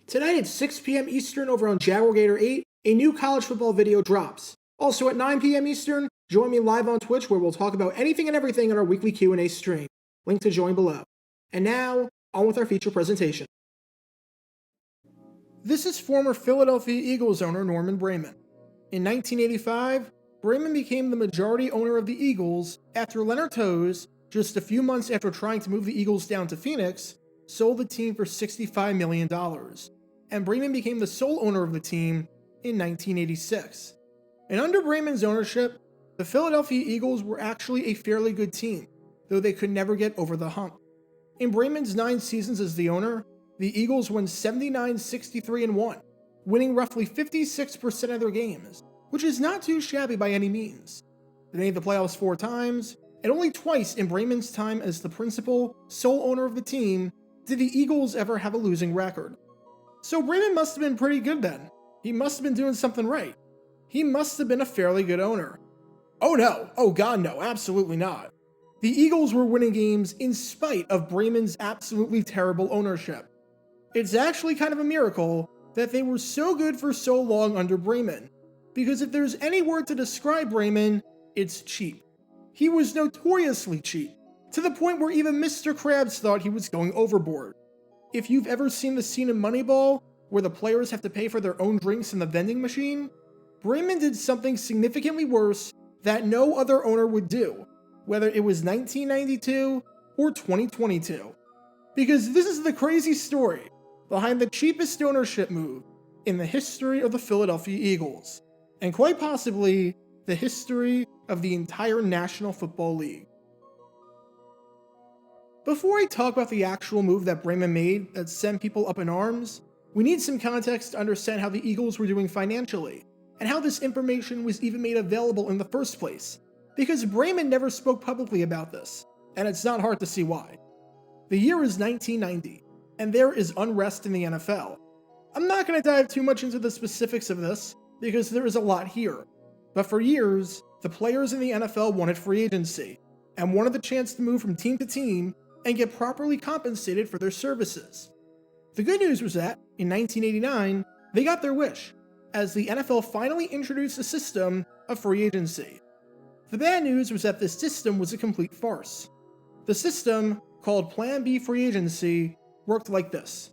Tonight at 6 p.m. Eastern over on Jaguar 8, a new college football video drops. Also at 9 p.m. Eastern, join me live on Twitch where we'll talk about anything and everything in our weekly Q&A stream. Link to join below. And now, on with our feature presentation. This is former Philadelphia Eagles owner Norman Braman. In 1985, Braman became the majority owner of the Eagles after Leonard Toews, just a few months after trying to move the Eagles down to Phoenix, sold the team for $65 million, and Braman became the sole owner of the team in 1986. And under Braman's ownership, the Philadelphia Eagles were actually a fairly good team, though they could never get over the hump. In Braman's 9 seasons as the owner, the Eagles won 79-63-1, winning roughly 56% of their games, which is not too shabby by any means. They made the playoffs 4 times, and only twice in Braman's time as the principal, sole owner of the team, did the Eagles ever have a losing record. So Braman must have been pretty good then. He must have been doing something right. He must have been a fairly good owner. Oh no, oh god no, absolutely not. The Eagles were winning games in spite of Braman's absolutely terrible ownership. It's actually kind of a miracle that they were so good for so long under Braman, because if there's any word to describe Braman, it's cheap. He was notoriously cheap, to the point where even Mr. Krabs thought he was going overboard. If you've ever seen the scene in Moneyball, where the players have to pay for their own drinks in the vending machine, Braman did something significantly worse that no other owner would do, whether it was 1992 or 2022. Because this is the crazy story behind the cheapest ownership move in the history of the Philadelphia Eagles, and quite possibly the history of the entire National Football League. Before I talk about the actual move that Braman made that sent people up in arms, we need some context to understand how the Eagles were doing financially, and how this information was even made available in the first place, because Braman never spoke publicly about this, and it's not hard to see why. The year is 1990, and there is unrest in the NFL. I'm not going to dive too much into the specifics of this, because there is a lot here, but for years, the players in the NFL wanted free agency, and wanted the chance to move from team to team and get properly compensated for their services. The good news was that, in 1989, they got their wish, as the NFL finally introduced a system of free agency. The bad news was that this system was a complete farce. The system, called Plan B free agency, worked like this.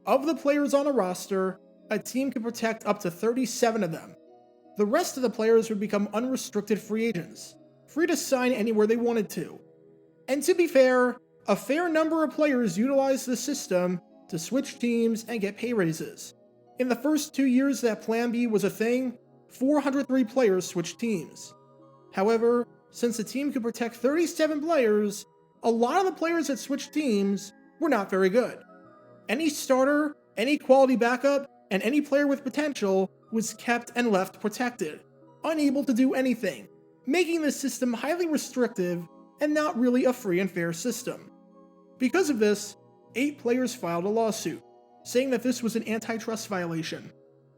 Of the players on a roster, a team could protect up to 37 of them. The rest of the players would become unrestricted free agents, free to sign anywhere they wanted to. And to be fair, a fair number of players utilized the system to switch teams and get pay raises. In the first 2 years that Plan B was a thing, 403 players switched teams. However, since the team could protect 37 players, a lot of the players that switched teams were not very good. Any starter, any quality backup, and any player with potential was kept and left protected, unable to do anything, making the system highly restrictive and not really a free and fair system. Because of this, 8 players filed a lawsuit, saying that this was an antitrust violation.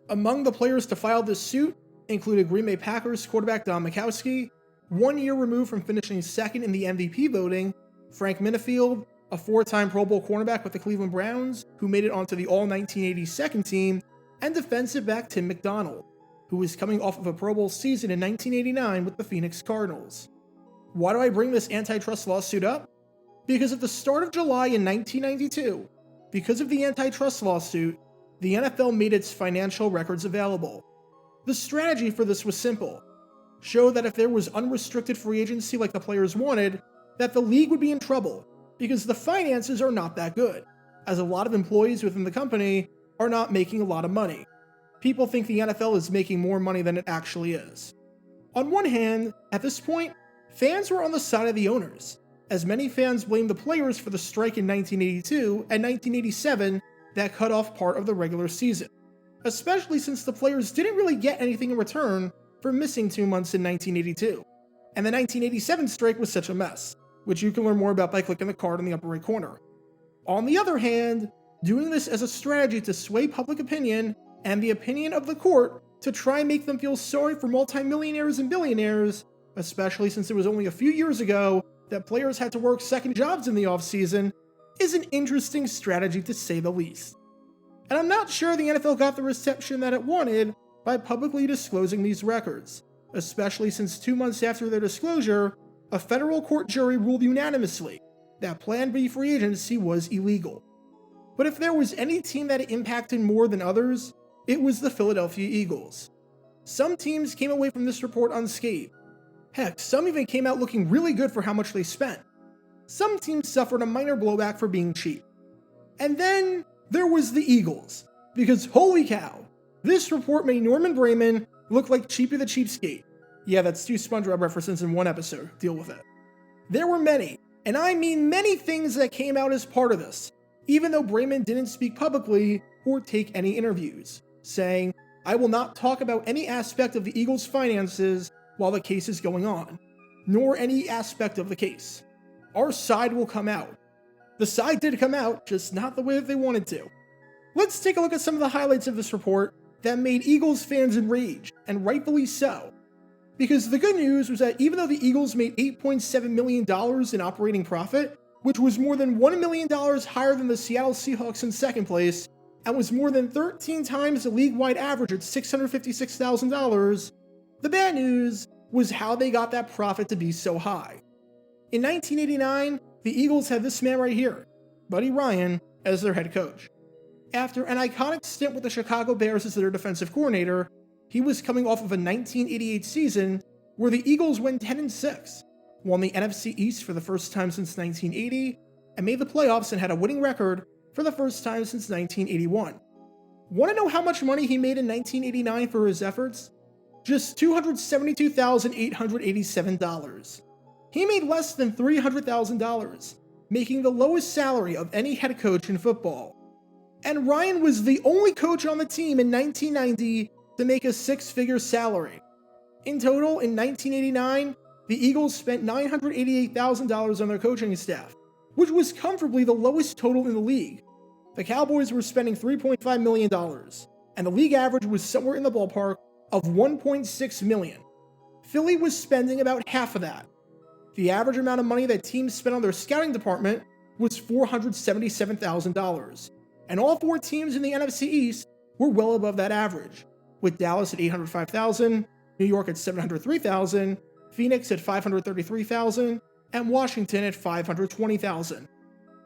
Among the players to file this suit included Green Bay Packers quarterback Don Majkowski, 1 year removed from finishing second in the MVP voting, Frank Minifield, a 4-time Pro Bowl cornerback with the Cleveland Browns, who made it onto the All-1980 second team, and defensive back Tim McDonald, who was coming off of a Pro Bowl season in 1989 with the Phoenix Cardinals. Why do I bring this antitrust lawsuit up? Because at the start of July in 1992, because of the antitrust lawsuit, the NFL made its financial records available. The strategy for this was simple. Show that if there was unrestricted free agency like the players wanted, that the league would be in trouble, because the finances are not that good, as a lot of employees within the company are not making a lot of money. People think the NFL is making more money than it actually is. On one hand, at this point, fans were on the side of the owners, as many fans blamed the players for the strike in 1982 and 1987 that cut off part of the regular season, especially since the players didn't really get anything in return for missing 2 months in 1982, and the 1987 strike was such a mess, which you can learn more about by clicking the card in the upper right corner. On the other hand, doing this as a strategy to sway public opinion and the opinion of the court to try and make them feel sorry for multimillionaires and billionaires, especially since it was only a few years ago that players had to work second jobs in the offseason, is an interesting strategy to say the least. And I'm not sure the NFL got the reception that it wanted by publicly disclosing these records, especially since 2 months after their disclosure, a federal court jury ruled unanimously that Plan B free agency was illegal. But if there was any team that it impacted more than others, it was the Philadelphia Eagles. Some teams came away from this report unscathed. Heck, some even came out looking really good for how much they spent. Some teams suffered a minor blowback for being cheap. And then there was the Eagles, because holy cow, this report made Norman Braman look like Cheapy the Cheapskate. Yeah, that's 2 SpongeBob references in one episode, deal with it. There were many, and I mean many things that came out as part of this, even though Braman didn't speak publicly or take any interviews, saying, "I will not talk about any aspect of the Eagles' finances while the case is going on, nor any aspect of the case. Our side will come out." The side did come out, just not the way that they wanted to. Let's take a look at some of the highlights of this report that made Eagles fans enraged, and rightfully so. Because the good news was that even though the Eagles made $8.7 million in operating profit, which was more than $1 million higher than the Seattle Seahawks in second place, and was more than 13 times the league-wide average at $656,000, the bad news was how they got that profit to be so high. In 1989, the Eagles had this man right here, Buddy Ryan, as their head coach. After an iconic stint with the Chicago Bears as their defensive coordinator, he was coming off of a 1988 season where the Eagles went 10-6, won the NFC East for the first time since 1980, and made the playoffs and had a winning record for the first time since 1981. Want to know how much money he made in 1989 for his efforts? Just $272,887. He made less than $300,000, making the lowest salary of any head coach in football. And Ryan was the only coach on the team in 1990 to make a 6-figure salary. In total, in 1989, the Eagles spent $988,000 on their coaching staff, which was comfortably the lowest total in the league. The Cowboys were spending $3.5 million, and the league average was somewhere in the ballpark of $1.6 million. Philly was spending about half of that. The average amount of money that teams spent on their scouting department was $477,000, and all 4 teams in the NFC East were well above that average, with Dallas at $805,000, New York at $703,000, Phoenix at $533,000, and Washington at $520,000.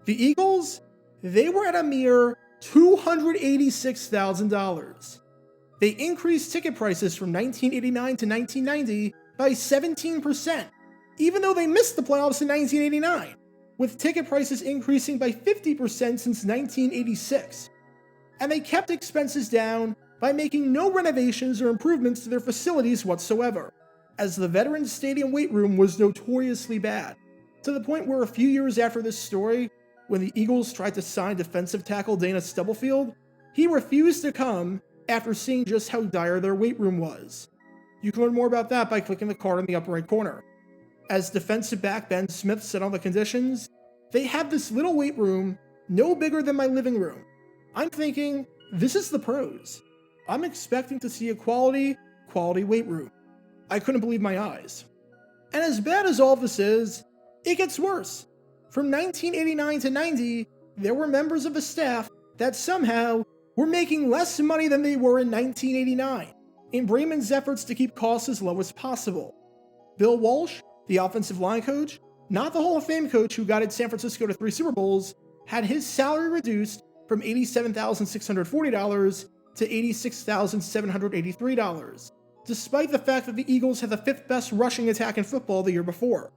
The Eagles, they were at a mere $286,000. They increased ticket prices from 1989 to 1990 by 17%, even though they missed the playoffs in 1989, with ticket prices increasing by 50% since 1986. And they kept expenses down by making no renovations or improvements to their facilities whatsoever, as the Veterans Stadium weight room was notoriously bad, to the point where a few years after this story, when the Eagles tried to sign defensive tackle Dana Stubblefield, he refused to come after seeing just how dire their weight room was. You can learn more about that by clicking the card in the upper right corner. As defensive back Ben Smith said on the conditions, "They have this little weight room, no bigger than my living room. I'm thinking, this is the pros. I'm expecting to see a quality weight room. I couldn't believe my eyes." And as bad as all this is, it gets worse. From 1989 to 90, there were members of the staff that somehow were making less money than they were in 1989, in Braman's efforts to keep costs as low as possible. Bill Walsh, the offensive line coach, not the Hall of Fame coach who guided San Francisco to 3 Super Bowls, had his salary reduced from $87,640 to $86,783, despite the fact that the Eagles had the 5th best rushing attack in football the year before.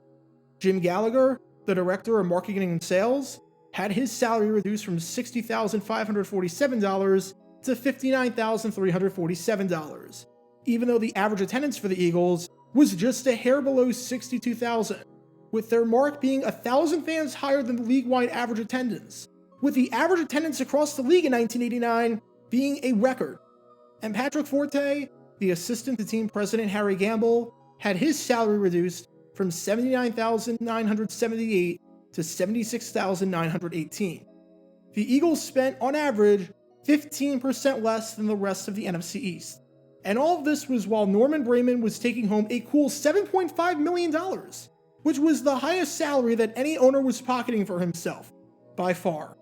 Jim Gallagher, the director of marketing and sales, had his salary reduced from $60,547 to $59,347, even though the average attendance for the Eagles was just a hair below 62,000, with their mark being 1,000 fans higher than the league-wide average attendance, with the average attendance across the league in 1989 being a record. And Patrick Forte, the assistant to team president Harry Gamble, had his salary reduced from $79,978 to $76,918. The Eagles spent, on average, 15% less than the rest of the NFC East. And all of this was while Norman Braman was taking home a cool $7.5 million, which was the highest salary that any owner was pocketing for himself, by far.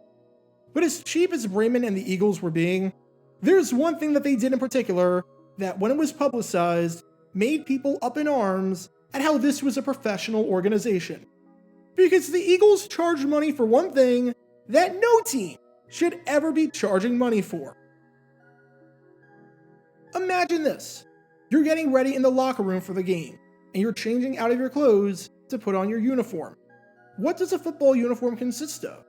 But as cheap as Braman and the Eagles were being, there's one thing that they did in particular that, when it was publicized, made people up in arms at how this was a professional organization. Because the Eagles charged money for one thing that no team should ever be charging money for. Imagine this. You're getting ready in the locker room for the game, and you're changing out of your clothes to put on your uniform. What does a football uniform consist of?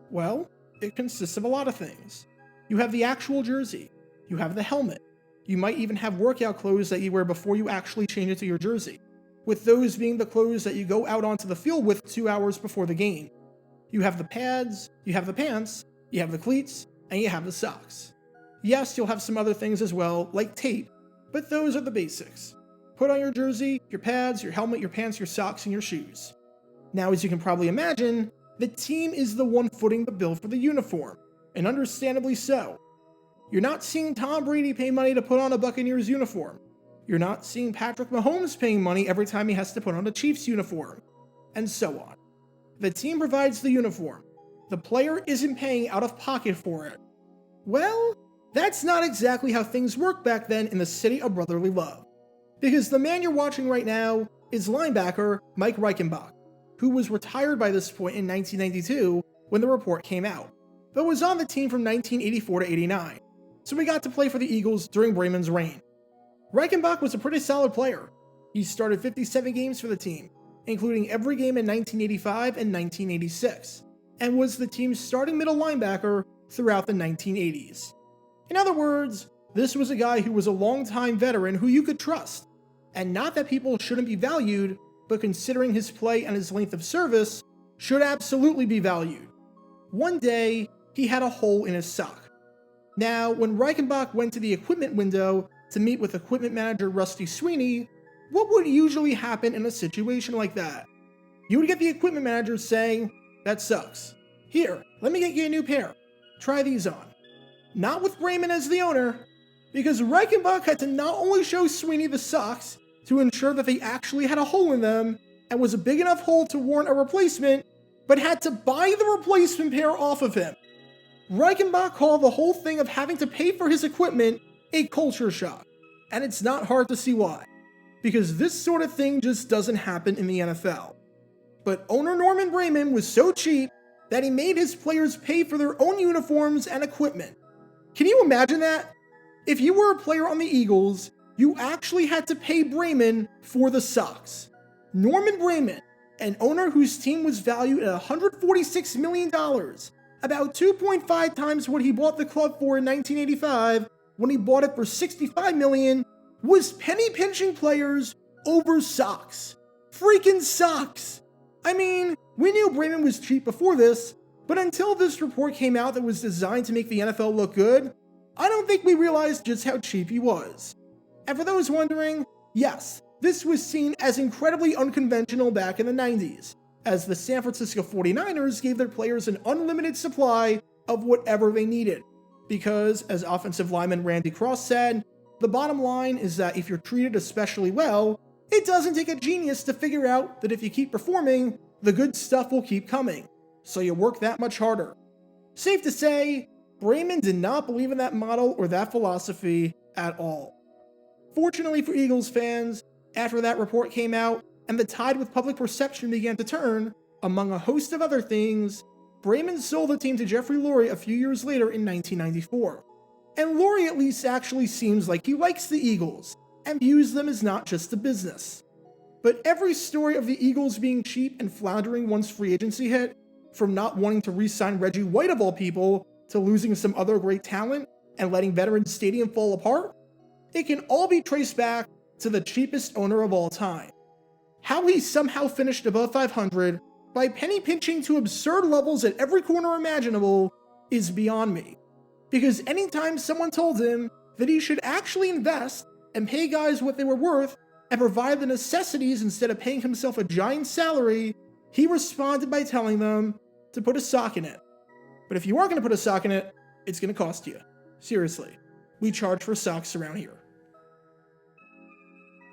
Well, it consists of a lot of things. You have the actual jersey, you have the helmet, you might even have workout clothes that you wear before you actually change into your jersey, with those being the clothes that you go out onto the field with 2 hours before the game. You have the pads, you have the pants, you have the cleats, and you have the socks. Yes, you'll have some other things as well, like tape, but those are the basics. Put on your jersey, your pads, your helmet, your pants, your socks, and your shoes. Now, as you can probably imagine, the team is the one footing the bill for the uniform, and understandably so. You're not seeing Tom Brady pay money to put on a Buccaneers uniform. You're not seeing Patrick Mahomes paying money every time he has to put on a Chiefs uniform, and so on. The team provides the uniform. The player isn't paying out of pocket for it. Well, that's not exactly how things worked back then in the city of brotherly love. Because the man you're watching right now is linebacker Mike Reichenbach, who was retired by this point in 1992 when the report came out, but was on the team from 1984 to 89, so he got to play for the Eagles during Braman's reign. Reichenbach was a pretty solid player. He started 57 games for the team, including every game in 1985 and 1986, and was the team's starting middle linebacker throughout the 1980s. In other words, this was a guy who was a longtime veteran who you could trust, and not that people shouldn't be valued, but considering his play and his length of service, should absolutely be valued. One day, he had a hole in his sock. Now, when Reichenbach went to the equipment window to meet with equipment manager Rusty Sweeney, what would usually happen in a situation like that? You would get the equipment manager saying, "That sucks. Here, let me get you a new pair. Try these on." Not with Braman as the owner, because Reichenbach had to not only show Sweeney the socks to ensure that they actually had a hole in them and was a big enough hole to warrant a replacement, but had to buy the replacement pair off of him. Reichenbach called the whole thing of having to pay for his equipment a culture shock, and it's not hard to see why, because this sort of thing just doesn't happen in the NFL. But owner Norman Braman was so cheap that he made his players pay for their own uniforms and equipment. Can you imagine that? If you were a player on the Eagles, you actually had to pay Braman for the socks. Norman Braman, an owner whose team was valued at $146 million, about 2.5 times what he bought the club for in 1985, when he bought it for $65 million, was penny pinching players over socks. Freaking socks! I mean, we knew Braman was cheap before this, but until this report came out that was designed to make the NFL look good, I don't think we realized just how cheap he was. And for those wondering, yes, this was seen as incredibly unconventional back in the 90s, as the San Francisco 49ers gave their players an unlimited supply of whatever they needed. Because, as offensive lineman Randy Cross said, the bottom line is that if you're treated especially well, it doesn't take a genius to figure out that if you keep performing, the good stuff will keep coming. So you work that much harder. Safe to say, Braman did not believe in that model or that philosophy at all. Fortunately for Eagles fans, after that report came out and the tide with public perception began to turn, among a host of other things, Braman sold the team to Jeffrey Lurie a few years later in 1994. And Lurie at least actually seems like he likes the Eagles and views them as not just a business. But every story of the Eagles being cheap and floundering once free agency hit, from not wanting to re-sign Reggie White of all people, to losing some other great talent and letting Veterans Stadium fall apart, it can all be traced back to the cheapest owner of all time. How he somehow finished above 500 by penny pinching to absurd levels at every corner imaginable is beyond me. Because anytime someone told him that he should actually invest and pay guys what they were worth and provide the necessities instead of paying himself a giant salary, he responded by telling them to put a sock in it. But if you are going to put a sock in it, it's going to cost you. Seriously, we charge for socks around here.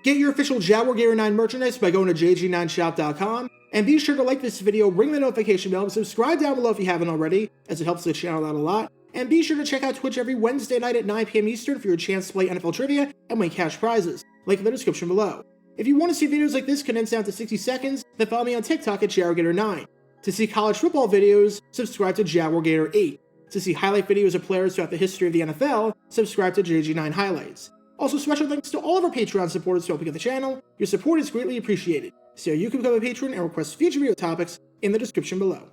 Get your official Jaguar Gator 9 merchandise by going to jg9shop.com, and be sure to like this video, ring the notification bell, and subscribe down below if you haven't already, as it helps the channel out a lot. And be sure to check out Twitch every Wednesday night at 9 p.m. Eastern for your chance to play NFL Trivia and win cash prizes. Link in the description below. If you want to see videos like this condensed down to 60 seconds, then follow me on TikTok at JaguarGator9. To see college football videos, subscribe to JaguarGator8. To see highlight videos of players throughout the history of the NFL, subscribe to JG9 Highlights. Also, special thanks to all of our Patreon supporters for helping out the channel. Your support is greatly appreciated. See how you can become a patron and request future video topics in the description below.